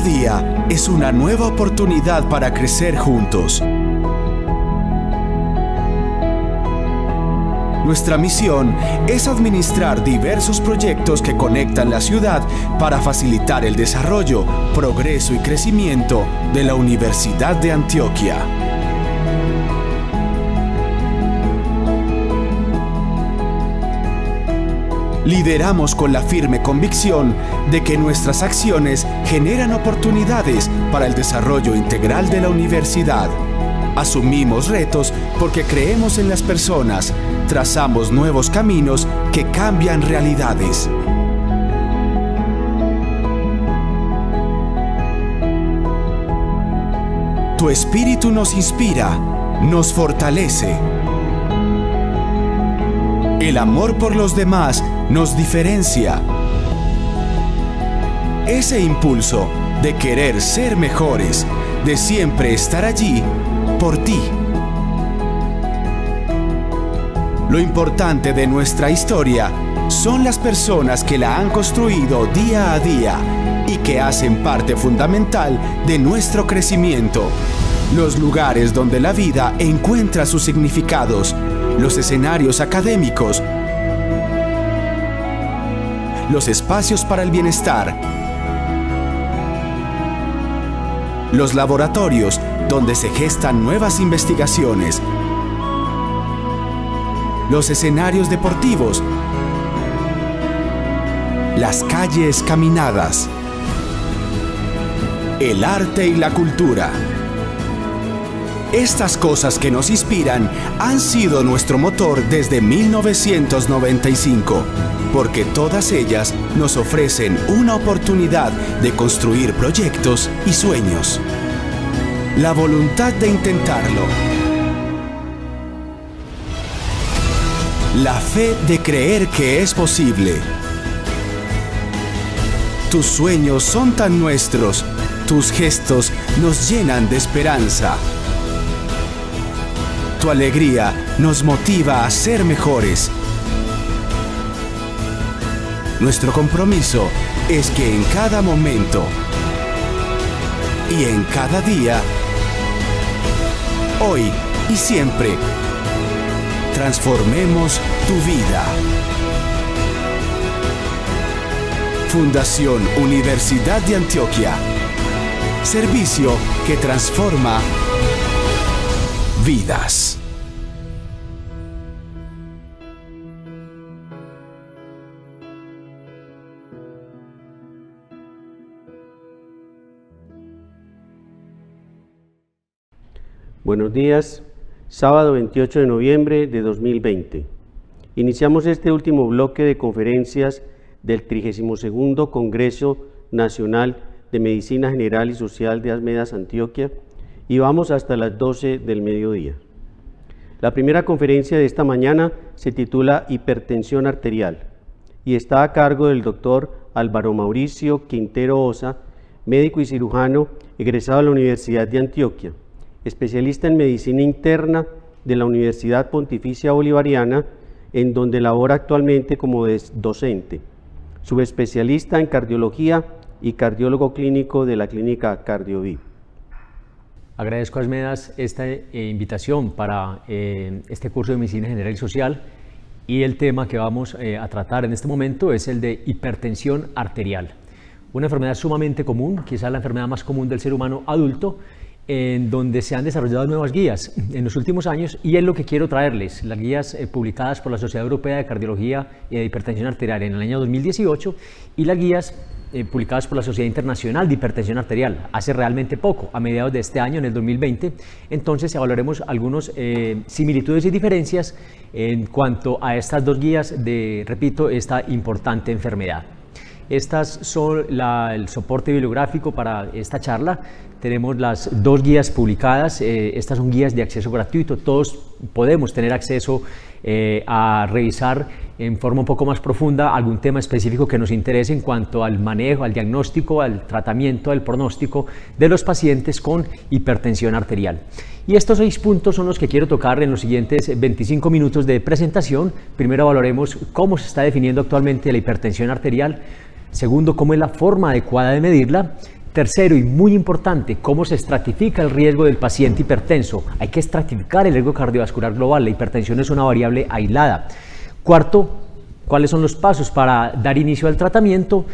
día es una nueva oportunidad para crecer juntos. Nuestra misión es administrar diversos proyectos que conectan la ciudad para facilitar el desarrollo, progreso y crecimiento de la Universidad de Antioquia. Lideramos con la firme convicción de que nuestras acciones generan oportunidades para el desarrollo integral de la universidad. Asumimos retos porque creemos en las personas, trazamos nuevos caminos que cambian realidades. Tu espíritu nos inspira, nos fortalece. El amor por los demás nos diferencia. Ese impulso de querer ser mejores, de siempre estar allí por ti. Lo importante de nuestra historia son las personas que la han construido día a día y que hacen parte fundamental de nuestro crecimiento. Los lugares donde la vida encuentra sus significados, los escenarios académicos, los espacios para el bienestar, los laboratorios donde se gestan nuevas investigaciones, los escenarios deportivos, las calles caminadas, el arte y la cultura. Estas cosas que nos inspiran han sido nuestro motor desde 1995, porque todas ellas nos ofrecen una oportunidad de construir proyectos y sueños. La voluntad de intentarlo. La fe de creer que es posible. Tus sueños son tan nuestros, tus gestos nos llenan de esperanza. Tu alegría nos motiva a ser mejores. Nuestro compromiso es que en cada momento y en cada día, hoy y siempre, transformemos tu vida. Fundación Universidad de Antioquia. Servicio que transforma vidas. Buenos días, sábado 28 de noviembre de 2020. Iniciamos este último bloque de conferencias del 32º Congreso Nacional de Medicina General y Social de Asmedas, Antioquia, y vamos hasta las 12 del mediodía. La primera conferencia de esta mañana se titula Hipertensión arterial y está a cargo del doctor Álvaro Mauricio Quintero Osa, médico y cirujano egresado de la Universidad de Antioquia, especialista en medicina interna de la Universidad Pontificia Bolivariana, en donde labora actualmente como docente, subespecialista en cardiología y cardiólogo clínico de la clínica CardioVip. Agradezco a Asmedas esta invitación para este curso de Medicina General y Social, y el tema que vamos a tratar en este momento es el de hipertensión arterial, una enfermedad sumamente común, quizás la enfermedad más común del ser humano adulto, en donde se han desarrollado nuevas guías en los últimos años, y es lo que quiero traerles, las guías publicadas por la Sociedad Europea de Cardiología y de Hipertensión Arterial en el año 2018 y las guías publicadas por la Sociedad Internacional de Hipertensión Arterial hace realmente poco, a mediados de este año, en el 2020. Entonces evaluaremos algunas similitudes y diferencias en cuanto a estas dos guías de, repito, esta importante enfermedad. Estas son el soporte bibliográfico para esta charla. Tenemos las dos guías publicadas. Estas son guías de acceso gratuito. Todos podemos tener acceso a revisar en forma un poco más profunda algún tema específico que nos interese en cuanto al manejo, al diagnóstico, al tratamiento, al pronóstico de los pacientes con hipertensión arterial. Y estos 6 puntos son los que quiero tocar en los siguientes 25 minutos de presentación. Primero evaluaremos cómo se está definiendo actualmente la hipertensión arterial. Segundo, cómo es la forma adecuada de medirla. Tercero y muy importante, cómo se estratifica el riesgo del paciente hipertenso. Hay que estratificar el riesgo cardiovascular global. La hipertensión es una variable aislada. Cuarto, ¿cuáles son los pasos para dar inicio al tratamiento?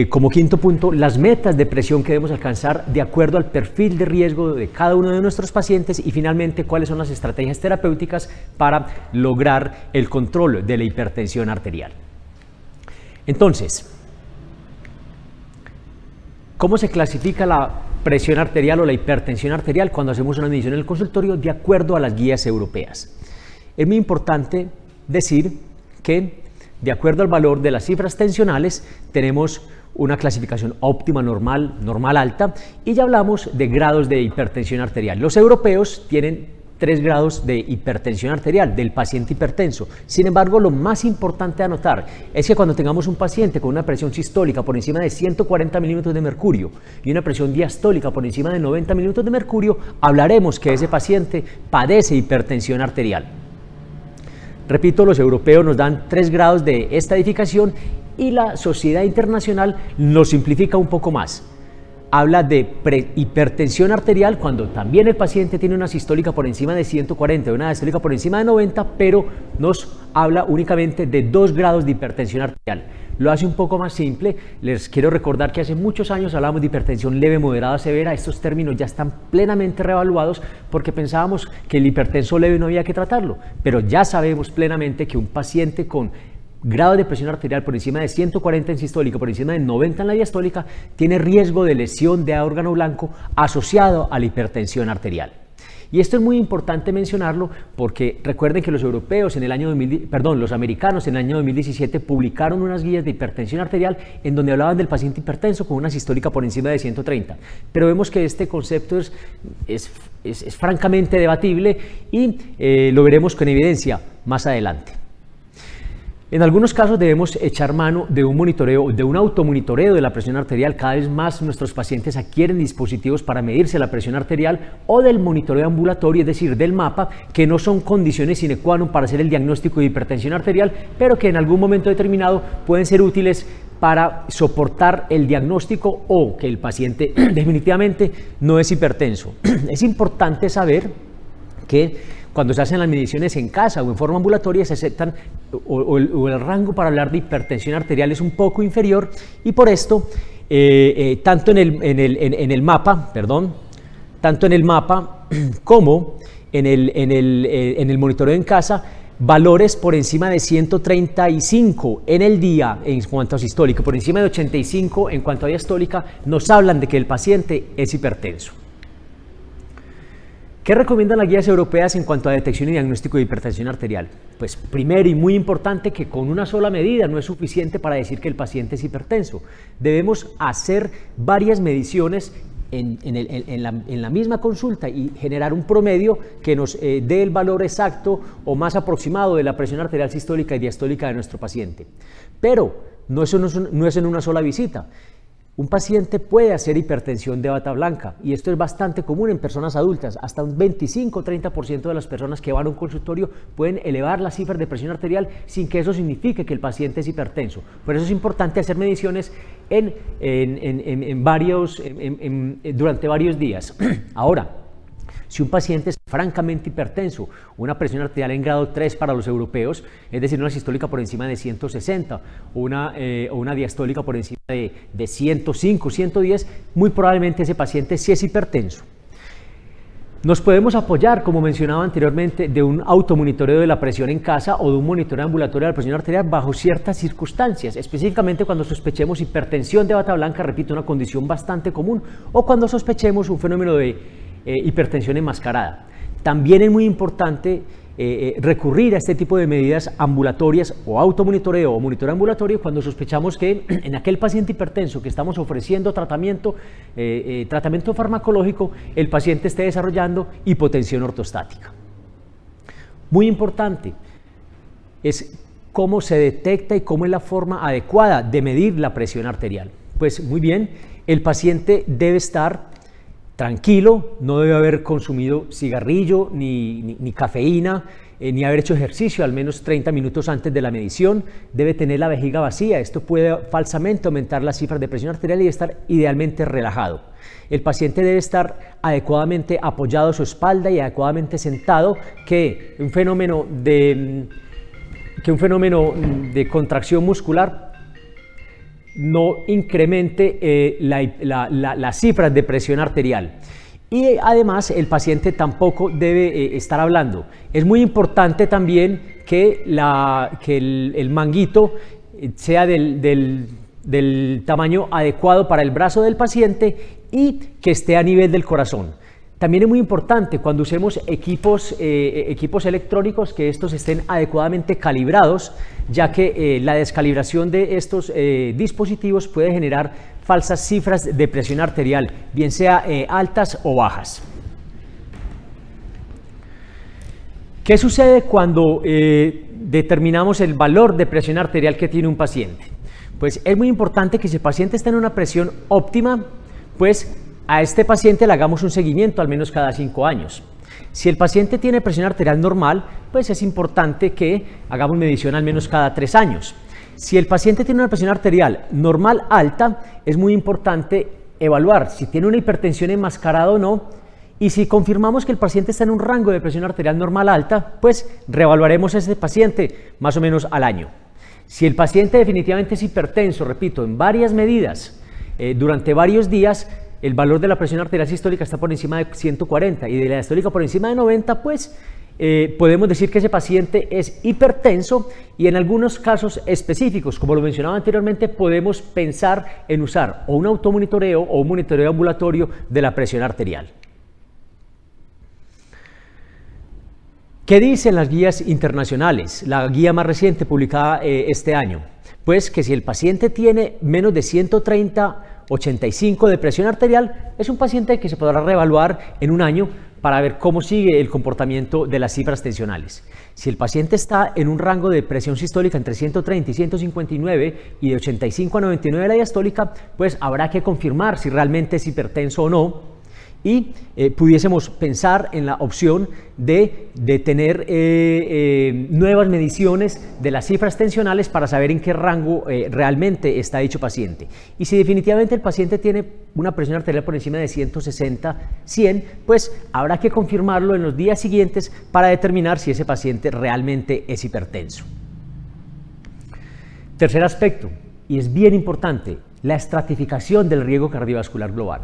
Como quinto punto, las metas de presión que debemos alcanzar de acuerdo al perfil de riesgo de cada uno de nuestros pacientes. Y finalmente, ¿cuáles son las estrategias terapéuticas para lograr el control de la hipertensión arterial? Entonces, ¿cómo se clasifica la presión arterial o la hipertensión arterial cuando hacemos una medición en el consultorio de acuerdo a las guías europeas? Es muy importante decir que de acuerdo al valor de las cifras tensionales tenemos una clasificación óptima, normal, normal alta, y ya hablamos de grados de hipertensión arterial. Los europeos tienen 3 grados de hipertensión arterial del paciente hipertenso. Sin embargo, lo más importante a notar es que cuando tengamos un paciente con una presión sistólica por encima de 140 milímetros de mercurio y una presión diastólica por encima de 90 milímetros de mercurio, hablaremos que ese paciente padece hipertensión arterial. Repito, los europeos nos dan 3 grados de estadificación y la Sociedad Internacional lo simplifica un poco más. Habla de hipertensión arterial cuando también el paciente tiene una sistólica por encima de 140 y una diastólica por encima de 90, pero nos habla únicamente de 2 grados de hipertensión arterial. Lo hace un poco más simple. Les quiero recordar que hace muchos años hablábamos de hipertensión leve, moderada, severa. Estos términos ya están plenamente reevaluados porque pensábamos que el hipertenso leve no había que tratarlo, pero ya sabemos plenamente que un paciente con grado de presión arterial por encima de 140 en sistólica, por encima de 90 en la diastólica, tiene riesgo de lesión de órgano blanco asociado a la hipertensión arterial. Y esto es muy importante mencionarlo porque recuerden que los europeos los americanos en el año 2017 publicaron unas guías de hipertensión arterial en donde hablaban del paciente hipertenso con una sistólica por encima de 130. Pero vemos que este concepto es francamente debatible y lo veremos con evidencia más adelante. En algunos casos debemos echar mano de un monitoreo, de un automonitoreo de la presión arterial. Cada vez más nuestros pacientes adquieren dispositivos para medirse la presión arterial, o del monitoreo ambulatorio, es decir, del mapa, que no son condiciones sine qua non para hacer el diagnóstico de hipertensión arterial, pero que en algún momento determinado pueden ser útiles para soportar el diagnóstico o que el paciente definitivamente no es hipertenso. Es importante saber que cuando se hacen las mediciones en casa o en forma ambulatoria se aceptan o el rango para hablar de hipertensión arterial es un poco inferior, y por esto tanto en el mapa como en el monitoreo en casa, valores por encima de 135 en el día en cuanto a sistólica, por encima de 85 en cuanto a diastólica, nos hablan de que el paciente es hipertenso. ¿Qué recomiendan las guías europeas en cuanto a detección y diagnóstico de hipertensión arterial? Pues primero y muy importante, que con una sola medida no es suficiente para decir que el paciente es hipertenso. Debemos hacer varias mediciones en la misma consulta y generar un promedio que nos dé el valor exacto o más aproximado de la presión arterial sistólica y diastólica de nuestro paciente. Pero no es en una sola visita. Un paciente puede hacer hipertensión de bata blanca, y esto es bastante común en personas adultas. Hasta un 25-30% de las personas que van a un consultorio pueden elevar las cifras de presión arterial sin que eso signifique que el paciente es hipertenso. Por eso es importante hacer mediciones durante varios días. Ahora, si un paciente es francamente hipertenso, una presión arterial en grado 3 para los europeos, es decir, una sistólica por encima de 160 o una diastólica por encima de 105, 110, muy probablemente ese paciente sí es hipertenso. Nos podemos apoyar, como mencionaba anteriormente, de un automonitoreo de la presión en casa o de un monitoreo ambulatorio de la presión arterial bajo ciertas circunstancias, específicamente cuando sospechemos hipertensión de bata blanca, repito, una condición bastante común, o cuando sospechemos un fenómeno de hipertensión enmascarada. También es muy importante recurrir a este tipo de medidas ambulatorias o automonitoreo o monitoreo ambulatorio cuando sospechamos que en aquel paciente hipertenso que estamos ofreciendo tratamiento farmacológico, el paciente esté desarrollando hipotensión ortostática. Muy importante es cómo se detecta y cómo es la forma adecuada de medir la presión arterial. Pues muy bien, el paciente debe estar tranquilo, no debe haber consumido cigarrillo ni cafeína, ni haber hecho ejercicio al menos 30 minutos antes de la medición, debe tener la vejiga vacía. Esto puede falsamente aumentar las cifras de presión arterial y estar idealmente relajado. El paciente debe estar adecuadamente apoyado a su espalda y adecuadamente sentado, que un fenómeno de contracción muscular no incremente las cifras de presión arterial. Y además el paciente tampoco debe estar hablando. Es muy importante también que el manguito sea del tamaño adecuado para el brazo del paciente y que esté a nivel del corazón. También es muy importante cuando usemos equipos electrónicos que estos estén adecuadamente calibrados, ya que la descalibración de estos dispositivos puede generar falsas cifras de presión arterial, bien sea altas o bajas. ¿Qué sucede cuando determinamos el valor de presión arterial que tiene un paciente? Pues es muy importante que si el paciente está en una presión óptima, pues a este paciente le hagamos un seguimiento al menos cada 5 años. Si el paciente tiene presión arterial normal, pues es importante que hagamos medición al menos cada 3 años. Si el paciente tiene una presión arterial normal alta, es muy importante evaluar si tiene una hipertensión enmascarada o no, y si confirmamos que el paciente está en un rango de presión arterial normal alta, pues reevaluaremos a ese paciente más o menos al año. Si el paciente definitivamente es hipertenso, repito, en varias medidas, durante varios días, el valor de la presión arterial sistólica está por encima de 140 y de la diastólica por encima de 90, pues podemos decir que ese paciente es hipertenso, y en algunos casos específicos, como lo mencionaba anteriormente, podemos pensar en usar o un automonitoreo o un monitoreo ambulatorio de la presión arterial. ¿Qué dicen las guías internacionales? La guía más reciente publicada este año, pues que si el paciente tiene menos de 130/85 de presión arterial, es un paciente que se podrá reevaluar en un año para ver cómo sigue el comportamiento de las cifras tensionales. Si el paciente está en un rango de presión sistólica entre 130 y 159 y de 85 a 99 de la diastólica, pues habrá que confirmar si realmente es hipertenso o no, y pudiésemos pensar en la opción de tener nuevas mediciones de las cifras tensionales para saber en qué rango realmente está dicho paciente. Y si definitivamente el paciente tiene una presión arterial por encima de 160/100, pues habrá que confirmarlo en los días siguientes para determinar si ese paciente realmente es hipertenso. Tercer aspecto, y es bien importante, la estratificación del riesgo cardiovascular global.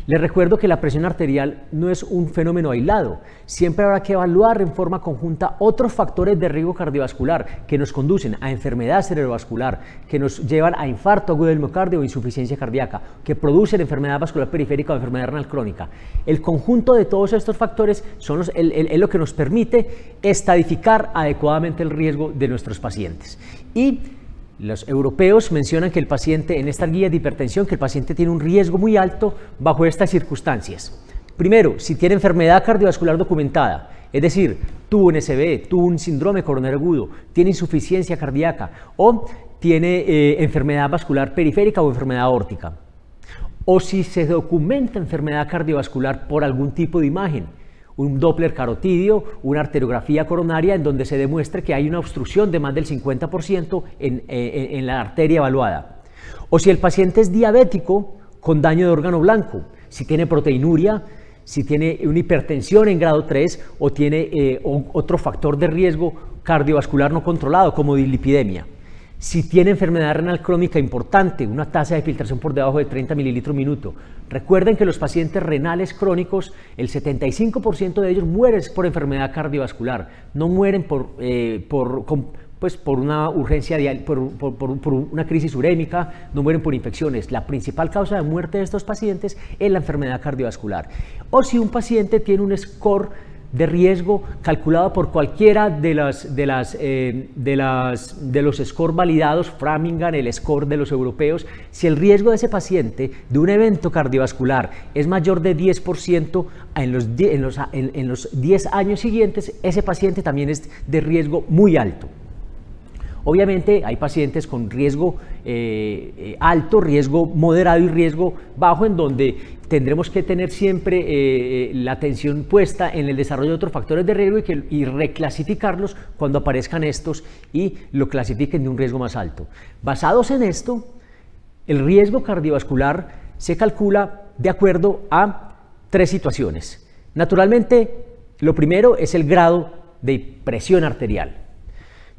Les recuerdo que la presión arterial no es un fenómeno aislado. Siempre habrá que evaluar en forma conjunta otros factores de riesgo cardiovascular que nos conducen a enfermedad cerebrovascular, que nos llevan a infarto agudo del miocardio o insuficiencia cardíaca, que producen enfermedad vascular periférica o enfermedad renal crónica. El conjunto de todos estos factores es lo que nos permite estadificar adecuadamente el riesgo de nuestros pacientes. Y los europeos mencionan que el paciente, en esta guía de hipertensión, que el paciente tiene un riesgo muy alto bajo estas circunstancias. Primero, si tiene enfermedad cardiovascular documentada, es decir, tuvo un SB, tuvo un síndrome coronario agudo, tiene insuficiencia cardíaca o tiene enfermedad vascular periférica o enfermedad aórtica. O si se documenta enfermedad cardiovascular por algún tipo de imagen, un Doppler carotidio, una arteriografía coronaria en donde se demuestre que hay una obstrucción de más del 50% en la arteria evaluada. O si el paciente es diabético con daño de órgano blanco, si tiene proteinuria, si tiene una hipertensión en grado 3 o tiene otro factor de riesgo cardiovascular no controlado como dislipidemia. Si tiene enfermedad renal crónica importante, una tasa de filtración por debajo de 30 mililitros minuto. Recuerden que los pacientes renales crónicos, el 75% de ellos mueren por enfermedad cardiovascular, no mueren por una urgencia, por una crisis urémica, no mueren por infecciones. La principal causa de muerte de estos pacientes es la enfermedad cardiovascular. O si un paciente tiene un score de riesgo calculado por cualquiera de los scores validados, Framingham, el score de los europeos, si el riesgo de ese paciente de un evento cardiovascular es mayor de 10% en los 10 años siguientes, ese paciente también es de riesgo muy alto. Obviamente hay pacientes con riesgo alto, riesgo moderado y riesgo bajo, en donde tendremos que tener siempre la atención puesta en el desarrollo de otros factores de riesgo y reclasificarlos cuando aparezcan estos y lo clasifiquen de un riesgo más alto. Basados en esto, el riesgo cardiovascular se calcula de acuerdo a 3 situaciones. Naturalmente, lo primero es el grado de presión arterial.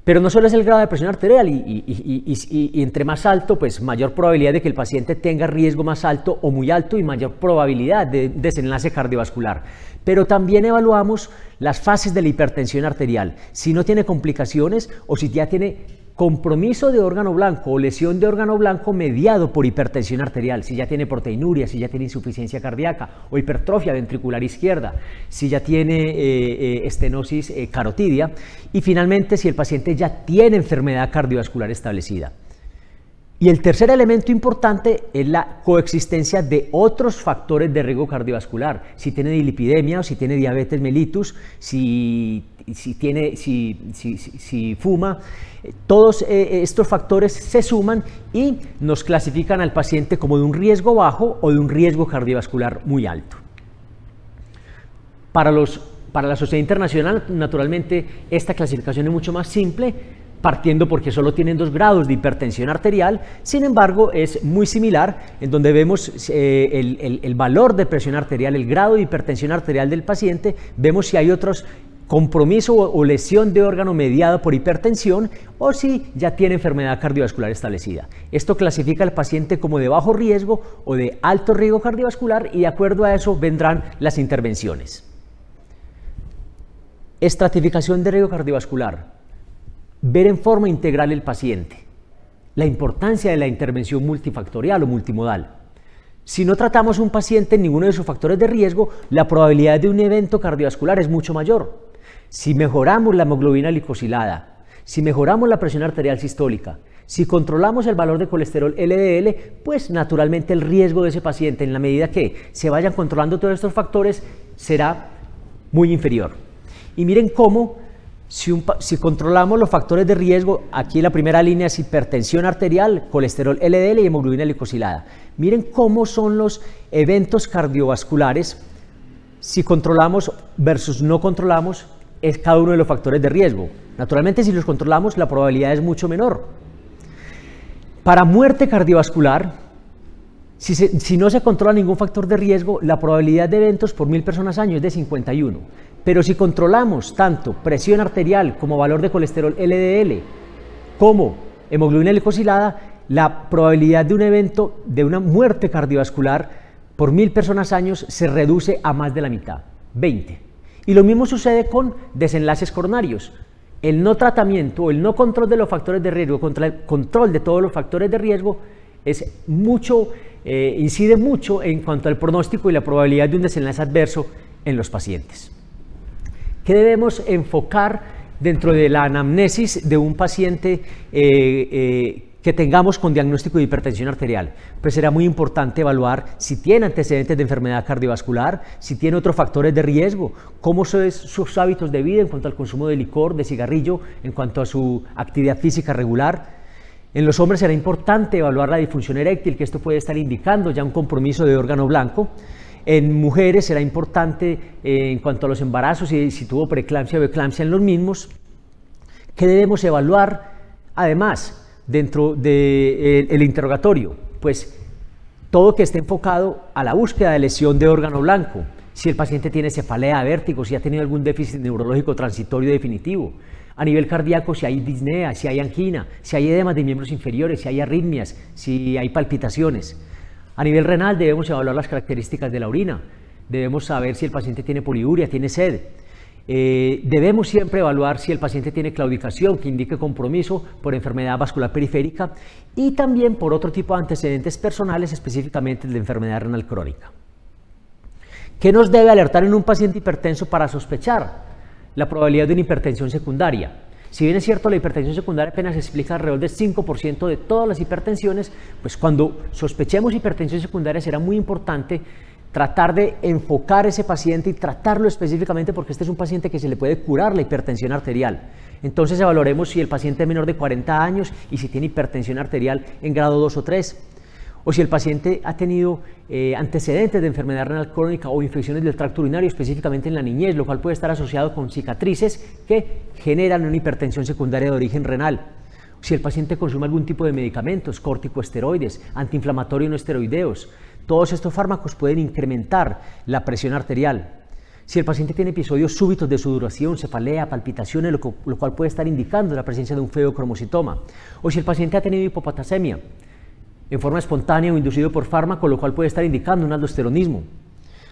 Pero no solo es el grado de presión arterial y entre más alto, pues mayor probabilidad de que el paciente tenga riesgo más alto o muy alto y mayor probabilidad de desenlace cardiovascular. Pero también evaluamos las fases de la hipertensión arterial, si no tiene complicaciones o si ya tiene compromiso de órgano blanco o lesión de órgano blanco mediado por hipertensión arterial, si ya tiene proteinuria, si ya tiene insuficiencia cardíaca o hipertrofia ventricular izquierda, si ya tiene estenosis carotidia y finalmente si el paciente ya tiene enfermedad cardiovascular establecida. Y el tercer elemento importante es la coexistencia de otros factores de riesgo cardiovascular, si tiene dilipidemia o si tiene diabetes mellitus, si fuma. Todos estos factores se suman y nos clasifican al paciente como de un riesgo bajo o de un riesgo cardiovascular muy alto. Para la Sociedad Internacional, naturalmente, esta clasificación es mucho más simple, partiendo porque solo tienen 2 grados de hipertensión arterial. Sin embargo, es muy similar, en donde vemos el valor de presión arterial, el grado de hipertensión arterial del paciente, vemos si hay otros compromiso o lesión de órgano mediado por hipertensión o si ya tiene enfermedad cardiovascular establecida. Esto clasifica al paciente como de bajo riesgo o de alto riesgo cardiovascular y de acuerdo a eso vendrán las intervenciones. Estratificación de riesgo cardiovascular. Ver en forma integral el paciente. La importancia de la intervención multifactorial o multimodal. Si no tratamos un paciente en ninguno de sus factores de riesgo, la probabilidad de un evento cardiovascular es mucho mayor. Si mejoramos la hemoglobina glicosilada, si mejoramos la presión arterial sistólica, si controlamos el valor de colesterol LDL, pues naturalmente el riesgo de ese paciente, en la medida que se vayan controlando todos estos factores, será muy inferior. Y miren cómo, si controlamos los factores de riesgo, aquí la primera línea es hipertensión arterial, colesterol LDL y hemoglobina glicosilada. Miren cómo son los eventos cardiovasculares si controlamos versus no controlamos es cada uno de los factores de riesgo. Naturalmente, si los controlamos, la probabilidad es mucho menor. Para muerte cardiovascular, si no se controla ningún factor de riesgo, la probabilidad de eventos por 1000 personas año es de 51. Pero si controlamos tanto presión arterial como valor de colesterol LDL, como hemoglobina glicosilada, la probabilidad de un evento, de una muerte cardiovascular por 1000 personas años se reduce a más de la mitad, 20. Y lo mismo sucede con desenlaces coronarios. El no tratamiento o el no control de los factores de riesgo contra el control de todos los factores de riesgo incide mucho en cuanto al pronóstico y la probabilidad de un desenlace adverso en los pacientes. ¿Qué debemos enfocar dentro de la anamnesis de un paciente que tengamos con diagnóstico de hipertensión arterial? Pues será muy importante evaluar si tiene antecedentes de enfermedad cardiovascular, si tiene otros factores de riesgo, cómo son sus hábitos de vida en cuanto al consumo de licor, de cigarrillo, en cuanto a su actividad física regular. En los hombres será importante evaluar la disfunción eréctil, que esto puede estar indicando ya un compromiso de órgano blanco. En mujeres será importante en cuanto a los embarazos, si tuvo preeclampsia o eclampsia en los mismos. ¿Qué debemos evaluar? Además, dentro del interrogatorio, pues todo que esté enfocado a la búsqueda de lesión de órgano blanco, si el paciente tiene cefalea, vértigo, si ha tenido algún déficit neurológico transitorio definitivo, a nivel cardíaco si hay disnea, si hay angina, si hay edemas de miembros inferiores, si hay arritmias, si hay palpitaciones. A nivel renal debemos evaluar las características de la orina, debemos saber si el paciente tiene poliuria, tiene sed. Debemos siempre evaluar si el paciente tiene claudicación, que indique compromiso por enfermedad vascular periférica y también por otro tipo de antecedentes personales, específicamente de enfermedad renal crónica. ¿Qué nos debe alertar en un paciente hipertenso para sospechar la probabilidad de una hipertensión secundaria? Si bien es cierto, la hipertensión secundaria apenas explica alrededor del 5% de todas las hipertensiones, pues cuando sospechemos hipertensión secundaria será muy importante tratar de enfocar a ese paciente y tratarlo específicamente porque este es un paciente que se le puede curar la hipertensión arterial. Entonces evaluaremos si el paciente es menor de 40 años y si tiene hipertensión arterial en grado 2 o 3, o si el paciente ha tenido antecedentes de enfermedad renal crónica o infecciones del tracto urinario, específicamente en la niñez, lo cual puede estar asociado con cicatrices que generan una hipertensión secundaria de origen renal. Si el paciente consume algún tipo de medicamentos, corticosteroides, antiinflamatorios no esteroideos, todos estos fármacos pueden incrementar la presión arterial. Si el paciente tiene episodios súbitos de sudoración, cefalea, palpitaciones, lo cual puede estar indicando la presencia de un feocromocitoma. O si el paciente ha tenido hipopotasemia en forma espontánea o inducido por fármaco, lo cual puede estar indicando un aldosteronismo.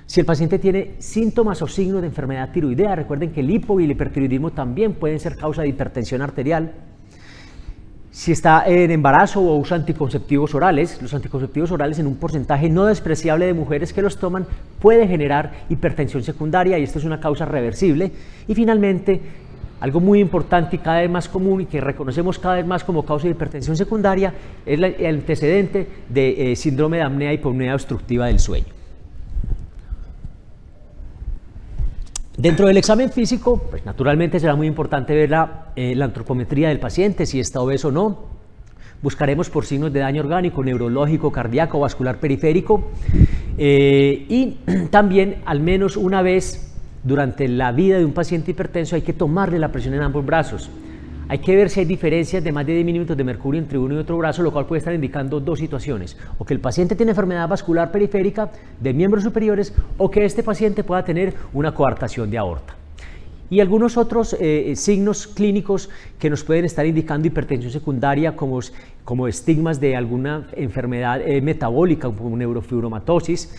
Si el paciente tiene síntomas o signos de enfermedad tiroidea, recuerden que el hipo y el hipertiroidismo también pueden ser causa de hipertensión arterial. Si está en embarazo o usa anticonceptivos orales, los anticonceptivos orales en un porcentaje no despreciable de mujeres que los toman puede generar hipertensión secundaria y esto es una causa reversible. Y finalmente, algo muy importante y cada vez más común y que reconocemos cada vez más como causa de hipertensión secundaria es el antecedente de síndrome de apnea y hipopnea obstructiva del sueño. Dentro del examen físico, pues naturalmente será muy importante ver la antropometría del paciente, si está obeso o no. Buscaremos por signos de daño orgánico, neurológico, cardíaco, vascular periférico. Y también, al menos una vez durante la vida de un paciente hipertenso, hay que tomarle la presión en ambos brazos. Hay que ver si hay diferencias de más de 10 milímetros de mercurio entre uno y otro brazo, lo cual puede estar indicando dos situaciones: o que el paciente tiene enfermedad vascular periférica de miembros superiores, o que este paciente pueda tener una coartación de aorta. Y algunos otros signos clínicos que nos pueden estar indicando hipertensión secundaria, como estigmas de alguna enfermedad metabólica, como neurofibromatosis.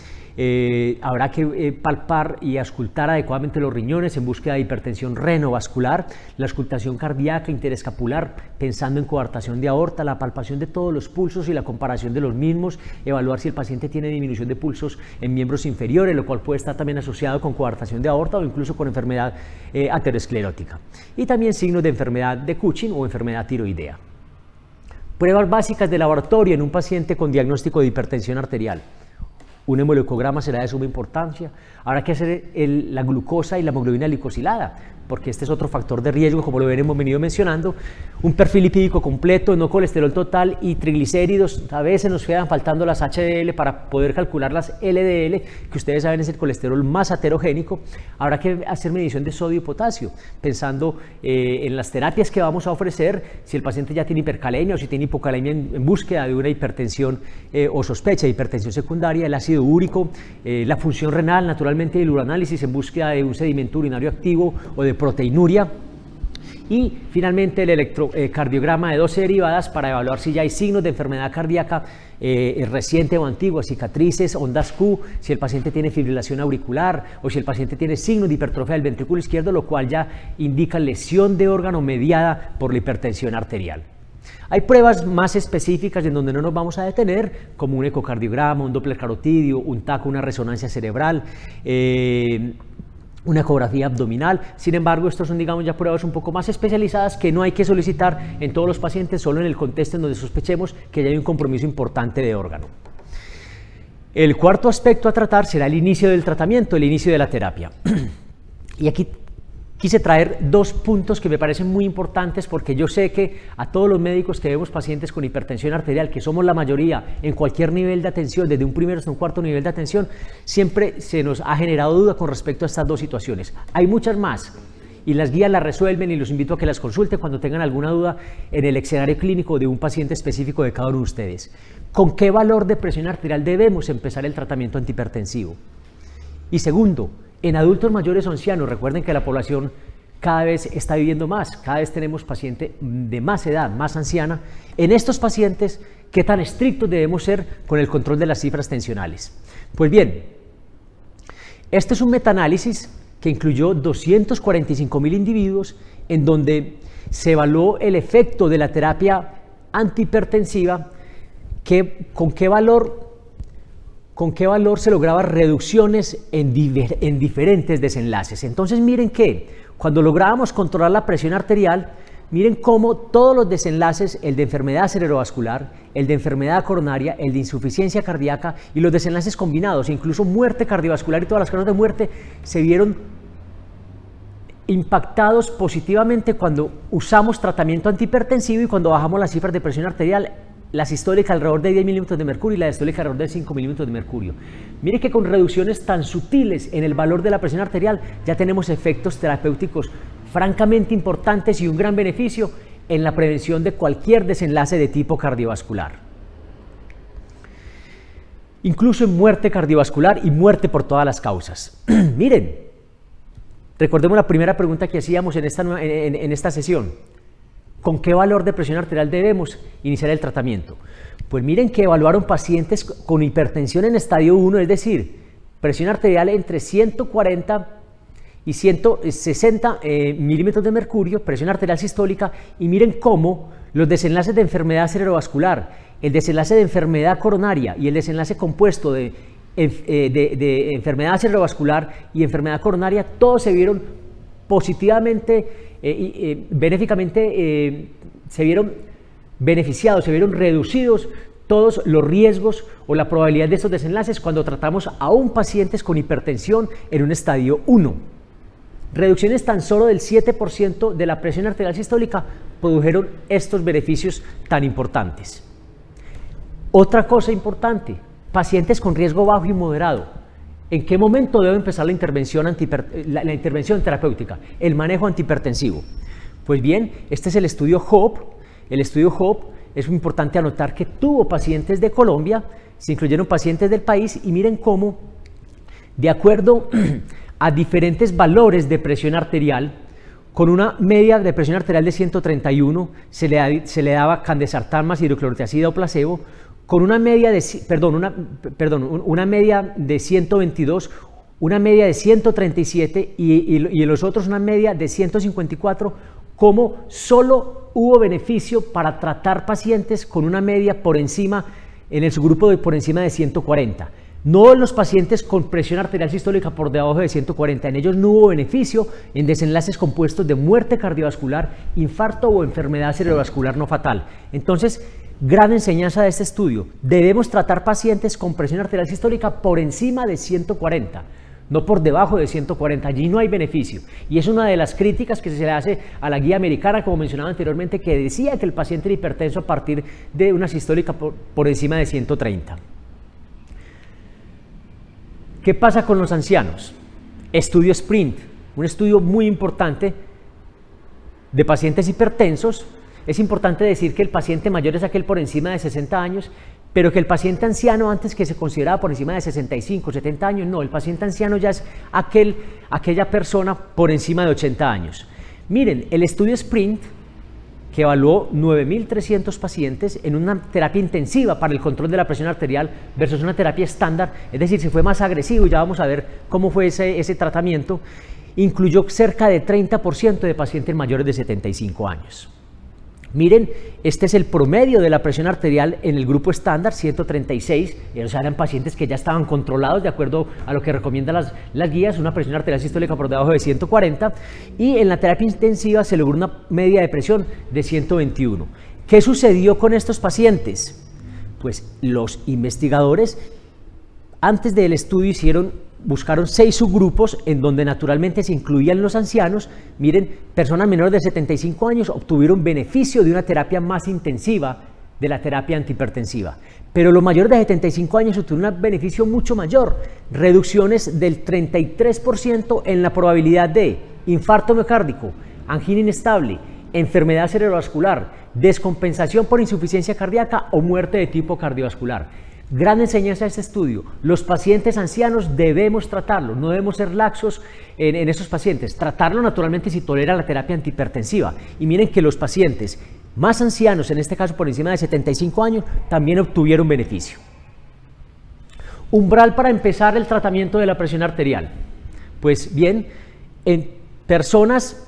Habrá que palpar y auscultar adecuadamente los riñones en búsqueda de hipertensión renovascular, la auscultación cardíaca interescapular pensando en coartación de aorta, la palpación de todos los pulsos y la comparación de los mismos, evaluar si el paciente tiene disminución de pulsos en miembros inferiores, lo cual puede estar también asociado con coartación de aorta o incluso con enfermedad aterosclerótica. Y también signos de enfermedad de Cushing o enfermedad tiroidea. Pruebas básicas de laboratorio en un paciente con diagnóstico de hipertensión arterial. Un hemoleucograma será de suma importancia. Habrá que hacer la glucosa y la hemoglobina glicosilada, porque este es otro factor de riesgo, como lo hemos venido mencionando. Un perfil lipídico completo, no colesterol total y triglicéridos. A veces nos quedan faltando las HDL para poder calcular las LDL, que ustedes saben es el colesterol más aterogénico. Habrá que hacer medición de sodio y potasio, pensando en las terapias que vamos a ofrecer, si el paciente ya tiene hipercalemia o si tiene hipocalemia en búsqueda de una hipertensión o sospecha de hipertensión secundaria, el ácido úrico, la función renal, naturalmente el uranálisis en búsqueda de un sedimento urinario activo o de proteinuria. Y finalmente el electrocardiograma de 12 derivadas para evaluar si ya hay signos de enfermedad cardíaca reciente o antigua, cicatrices, ondas Q, si el paciente tiene fibrilación auricular o si el paciente tiene signos de hipertrofia del ventrículo izquierdo, lo cual ya indica lesión de órgano mediada por la hipertensión arterial. Hay pruebas más específicas en donde no nos vamos a detener, como un ecocardiograma, un doppler carotidio, un TAC, una resonancia cerebral, una ecografía abdominal. Sin embargo, estos son, digamos, ya pruebas un poco más especializadas que no hay que solicitar en todos los pacientes, solo en el contexto en donde sospechemos que ya hay un compromiso importante de órgano. El cuarto aspecto a tratar será el inicio del tratamiento, el inicio de la terapia. Y aquí quise traer dos puntos que me parecen muy importantes, porque yo sé que a todos los médicos que vemos pacientes con hipertensión arterial, que somos la mayoría en cualquier nivel de atención, desde un primero hasta un cuarto nivel de atención, siempre se nos ha generado duda con respecto a estas dos situaciones. Hay muchas más y las guías las resuelven y los invito a que las consulten cuando tengan alguna duda en el escenario clínico de un paciente específico de cada uno de ustedes. ¿Con qué valor de presión arterial debemos empezar el tratamiento antihipertensivo? Y segundo, en adultos mayores o ancianos, recuerden que la población cada vez está viviendo más, cada vez tenemos pacientes de más edad, más anciana. En estos pacientes, ¿qué tan estrictos debemos ser con el control de las cifras tensionales? Pues bien, este es un metaanálisis que incluyó 245.000 individuos en donde se evaluó el efecto de la terapia antihipertensiva, con qué valor se lograba reducciones en diferentes desenlaces. Entonces miren que cuando lográbamos controlar la presión arterial, miren cómo todos los desenlaces, el de enfermedad cerebrovascular, el de enfermedad coronaria, el de insuficiencia cardíaca y los desenlaces combinados, incluso muerte cardiovascular y todas las causas de muerte, se vieron impactados positivamente cuando usamos tratamiento antihipertensivo y cuando bajamos las cifras de presión arterial, la sistólica alrededor de 10 milímetros de mercurio y la diastólica alrededor de 5 milímetros de mercurio. Mire que con reducciones tan sutiles en el valor de la presión arterial ya tenemos efectos terapéuticos francamente importantes y un gran beneficio en la prevención de cualquier desenlace de tipo cardiovascular. Incluso en muerte cardiovascular y muerte por todas las causas. Miren, recordemos la primera pregunta que hacíamos en esta sesión. ¿Con qué valor de presión arterial debemos iniciar el tratamiento? Pues miren que evaluaron pacientes con hipertensión en estadio 1, es decir, presión arterial entre 140 y 160 milímetros de mercurio, presión arterial sistólica, y miren cómo los desenlaces de enfermedad cerebrovascular, el desenlace de enfermedad coronaria y el desenlace compuesto de enfermedad cerebrovascular y enfermedad coronaria, todos se vieron positivamente benéficamente, se vieron beneficiados, se vieron reducidos todos los riesgos o la probabilidad de estos desenlaces cuando tratamos aún pacientes con hipertensión en un estadio 1. Reducciones tan solo del 7% de la presión arterial sistólica produjeron estos beneficios tan importantes. Otra cosa importante, pacientes con riesgo bajo y moderado. ¿En qué momento debe empezar la intervención terapéutica? El manejo antihipertensivo. Pues bien, este es el estudio HOPE. El estudio HOPE es muy importante anotar que tuvo pacientes de Colombia, se incluyeron pacientes del país y miren cómo, de acuerdo a diferentes valores de presión arterial, con una media de presión arterial de 131 se le daba candesartán más hidroclorotiazida o placebo, con una media de, una media de 122, una media de 137 y en los otros una media de 154, como solo hubo beneficio para tratar pacientes con una media por encima, en el subgrupo por encima de 140. No en los pacientes con presión arterial sistólica por debajo de 140, en ellos no hubo beneficio en desenlaces compuestos de muerte cardiovascular, infarto o enfermedad cerebrovascular no fatal. Entonces, gran enseñanza de este estudio, debemos tratar pacientes con presión arterial sistólica por encima de 140, no por debajo de 140, allí no hay beneficio. Y es una de las críticas que se le hace a la guía americana, como mencionaba anteriormente, que decía que el paciente era hipertenso a partir de una sistólica por encima de 130. ¿Qué pasa con los ancianos? Estudio SPRINT, un estudio muy importante de pacientes hipertensos. Es importante decir que el paciente mayor es aquel por encima de 60 años, pero que el paciente anciano, antes que se consideraba por encima de 65, 70 años, no, el paciente anciano ya es aquella persona por encima de 80 años. Miren, el estudio SPRINT, que evaluó 9.300 pacientes en una terapia intensiva para el control de la presión arterial versus una terapia estándar, es decir, si fue más agresivo, ya vamos a ver cómo fue ese tratamiento, incluyó cerca de 30% de pacientes mayores de 75 años. Miren, este es el promedio de la presión arterial en el grupo estándar, 136, o sea, eran pacientes que ya estaban controlados de acuerdo a lo que recomiendan las guías, una presión arterial sistólica por debajo de 140, y en la terapia intensiva se logró una media de presión de 121. ¿Qué sucedió con estos pacientes? Pues los investigadores, antes del estudio, buscaron 6 subgrupos en donde naturalmente se incluían los ancianos. Miren, personas menores de 75 años obtuvieron beneficio de una terapia más intensiva de la terapia antihipertensiva, pero los mayores de 75 años obtuvieron un beneficio mucho mayor, reducciones del 33% en la probabilidad de infarto miocárdico, angina inestable, enfermedad cerebrovascular, descompensación por insuficiencia cardíaca o muerte de tipo cardiovascular. Gran enseñanza de este estudio, los pacientes ancianos debemos tratarlos, no debemos ser laxos en esos pacientes, tratarlo naturalmente si tolera la terapia antihipertensiva. Y miren que los pacientes más ancianos, en este caso por encima de 75 años, también obtuvieron beneficio. Umbral para empezar el tratamiento de la presión arterial. Pues bien, en personas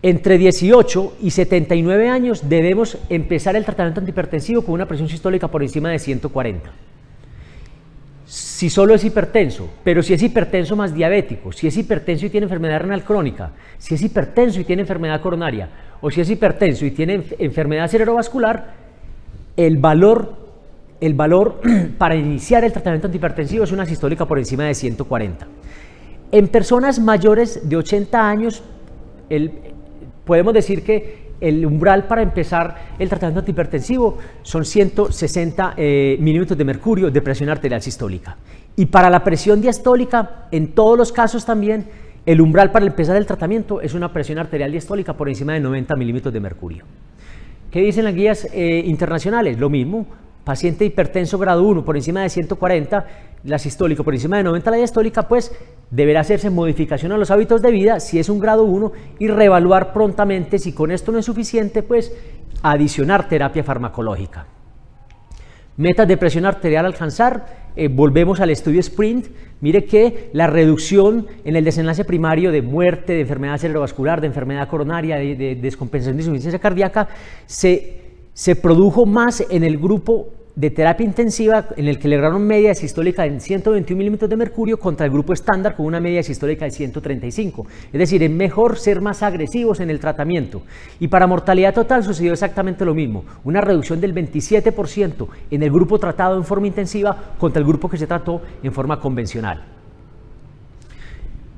entre 18 y 79 años debemos empezar el tratamiento antihipertensivo con una presión sistólica por encima de 140. si solo es hipertenso, pero si es hipertenso más diabético, si es hipertenso y tiene enfermedad renal crónica, si es hipertenso y tiene enfermedad coronaria, o si es hipertenso y tiene enfermedad cerebrovascular, el valor para iniciar el tratamiento antihipertensivo es una sistólica por encima de 140. En personas mayores de 80 años, podemos decir que el umbral para empezar el tratamiento antihipertensivo son 160 milímetros de mercurio de presión arterial sistólica. Y para la presión diastólica, en todos los casos también, el umbral para empezar el tratamiento es una presión arterial diastólica por encima de 90 milímetros de mercurio. ¿Qué dicen las guías internacionales? Lo mismo. Paciente hipertenso grado 1 por encima de 140, la sistólica por encima de 90 la diastólica, pues deberá hacerse modificación a los hábitos de vida si es un grado 1 y reevaluar prontamente. Si con esto no es suficiente, pues adicionar terapia farmacológica. Metas de presión arterial a alcanzar, volvemos al estudio SPRINT. Mire que la reducción en el desenlace primario de muerte, de enfermedad cerebrovascular, de enfermedad coronaria, de descompensación de insuficiencia cardíaca, se produjo más en el grupo de terapia intensiva, en el que lograron media sistólica en 121 milímetros de mercurio contra el grupo estándar con una media sistólica de 135. Es decir, es mejor ser más agresivos en el tratamiento. Y para mortalidad total sucedió exactamente lo mismo, una reducción del 27% en el grupo tratado en forma intensiva contra el grupo que se trató en forma convencional.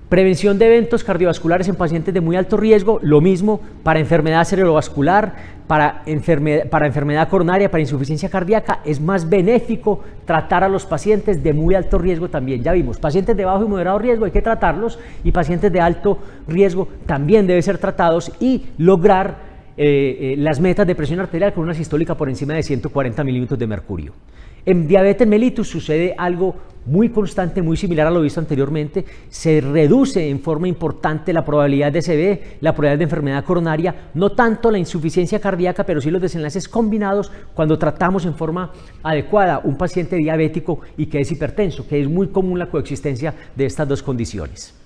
Prevención de eventos cardiovasculares en pacientes de muy alto riesgo, lo mismo para enfermedad cerebrovascular, para enfermedad coronaria, para insuficiencia cardíaca. Es más benéfico tratar a los pacientes de muy alto riesgo también. Ya vimos, pacientes de bajo y moderado riesgo hay que tratarlos, y pacientes de alto riesgo también deben ser tratados y lograr las metas de presión arterial con una sistólica por encima de 140 milímetros de mercurio. En diabetes mellitus sucede algo muy constante, muy similar a lo visto anteriormente. Se reduce en forma importante la probabilidad de CV, la probabilidad de enfermedad coronaria, no tanto la insuficiencia cardíaca, pero sí los desenlaces combinados cuando tratamos en forma adecuada un paciente diabético y que es hipertenso, que es muy común la coexistencia de estas dos condiciones.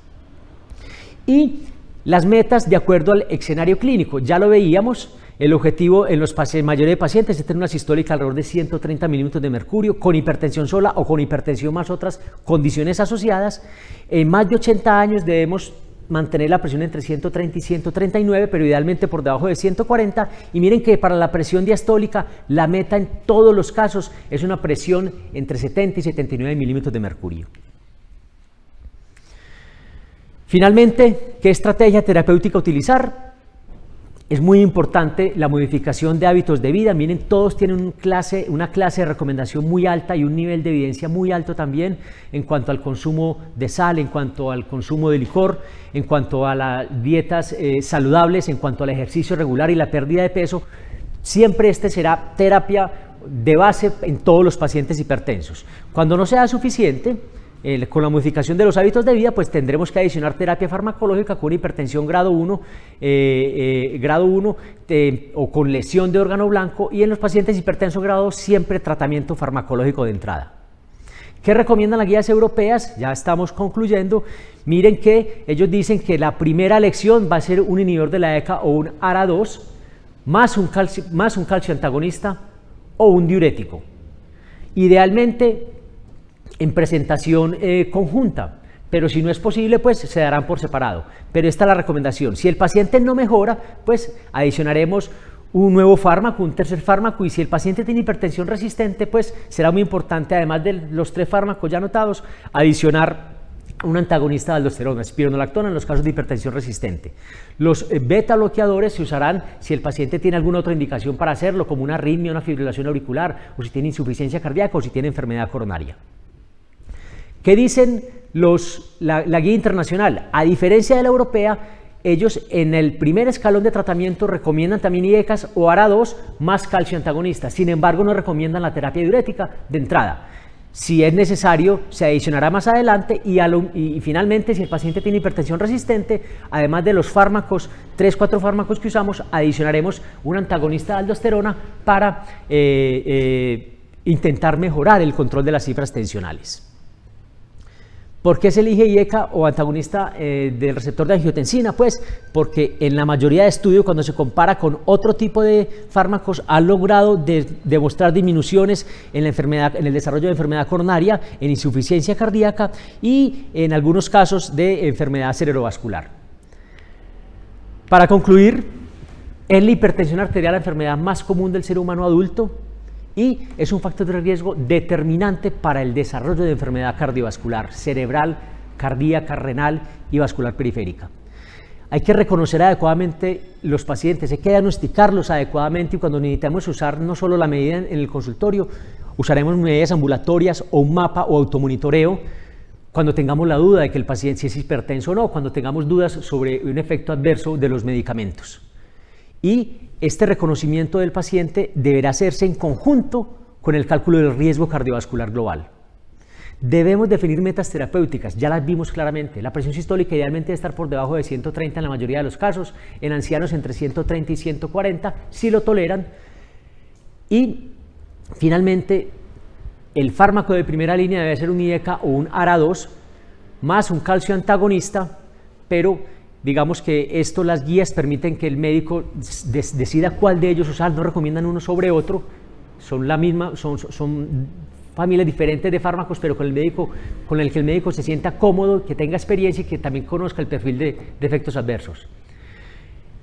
Y las metas de acuerdo al escenario clínico, ya lo veíamos. El objetivo en los mayores de pacientes es tener una sistólica alrededor de 130 milímetros de mercurio con hipertensión sola o con hipertensión más otras condiciones asociadas. En más de 80 años debemos mantener la presión entre 130 y 139, pero idealmente por debajo de 140. Y miren que para la presión diastólica, la meta en todos los casos es una presión entre 70 y 79 milímetros de mercurio. Finalmente, ¿qué estrategia terapéutica utilizar? Es muy importante la modificación de hábitos de vida. Miren, todos tienen una clase de recomendación muy alta y un nivel de evidencia muy alto también en cuanto al consumo de sal, en cuanto al consumo de licor, en cuanto a las dietas saludables, en cuanto al ejercicio regular y la pérdida de peso. Siempre será terapia de base en todos los pacientes hipertensos. Cuando no sea suficiente, con la modificación de los hábitos de vida, pues tendremos que adicionar terapia farmacológica con hipertensión grado 1, o con lesión de órgano blanco, y en los pacientes hipertensos grado 2 siempre tratamiento farmacológico de entrada. ¿Qué recomiendan las guías europeas? Ya estamos concluyendo. Miren que ellos dicen que la primera elección va a ser un inhibidor de la ECA o un ARA2 más un calcio antagonista o un diurético. Idealmente en presentación conjunta, pero si no es posible, pues se darán por separado. Pero esta es la recomendación. Si el paciente no mejora, pues adicionaremos un nuevo fármaco, un tercer fármaco, y si el paciente tiene hipertensión resistente, pues será muy importante, además de los 3 fármacos ya anotados, adicionar un antagonista de aldosterona, espironolactona, en los casos de hipertensión resistente. Los beta bloqueadores se usarán si el paciente tiene alguna otra indicación para hacerlo, como una arritmia, una fibrilación auricular, o si tiene insuficiencia cardíaca, o si tiene enfermedad coronaria. ¿Qué dicen la guía internacional? A diferencia de la europea, ellos en el primer escalón de tratamiento recomiendan también IECAS o ARA2 más calcio antagonista. Sin embargo, no recomiendan la terapia diurética de entrada. Si es necesario, se adicionará más adelante, y finalmente, si el paciente tiene hipertensión resistente, además de los fármacos, 3-4 fármacos que usamos, adicionaremos un antagonista de aldosterona para intentar mejorar el control de las cifras tensionales. ¿Por qué se elige IECA o antagonista del receptor de angiotensina? Pues porque en la mayoría de estudios, cuando se compara con otro tipo de fármacos, ha logrado demostrar disminuciones en la enfermedad, en el desarrollo de enfermedad coronaria, en insuficiencia cardíaca y en algunos casos de enfermedad cerebrovascular. Para concluir, es la hipertensión arterial la enfermedad más común del ser humano adulto y es un factor de riesgo determinante para el desarrollo de enfermedad cardiovascular, cerebral, cardíaca, renal y vascular periférica. Hay que reconocer adecuadamente los pacientes, hay que diagnosticarlos adecuadamente y cuando necesitamos usar no solo la medida en el consultorio, usaremos medidas ambulatorias o un mapa o automonitoreo cuando tengamos la duda de que el paciente si es hipertenso o no, cuando tengamos dudas sobre un efecto adverso de los medicamentos. Y este reconocimiento del paciente deberá hacerse en conjunto con el cálculo del riesgo cardiovascular global. Debemos definir metas terapéuticas, ya las vimos claramente. La presión sistólica idealmente debe estar por debajo de 130 en la mayoría de los casos, en ancianos entre 130 y 140, si lo toleran. Y finalmente, el fármaco de primera línea debe ser un IECA o un ARA2, más un calcio antagonista, pero digamos que las guías permiten que el médico decida cuál de ellos usar, no recomiendan uno sobre otro, son la misma, son familias diferentes de fármacos, pero con el que el médico se sienta cómodo, que tenga experiencia y que también conozca el perfil de efectos adversos.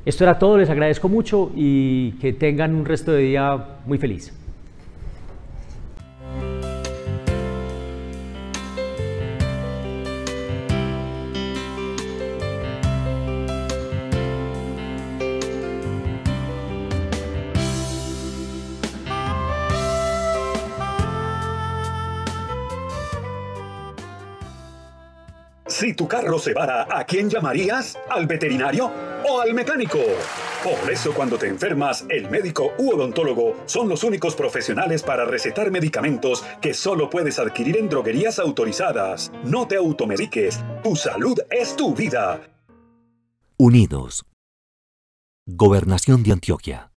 Esto era todo, les agradezco mucho y que tengan un resto de día muy feliz. Si tu carro se vara, ¿a quién llamarías? ¿Al veterinario o al mecánico? Por eso cuando te enfermas, el médico u odontólogo son los únicos profesionales para recetar medicamentos que solo puedes adquirir en droguerías autorizadas. No te automediques. Tu salud es tu vida. Unidos. Gobernación de Antioquia.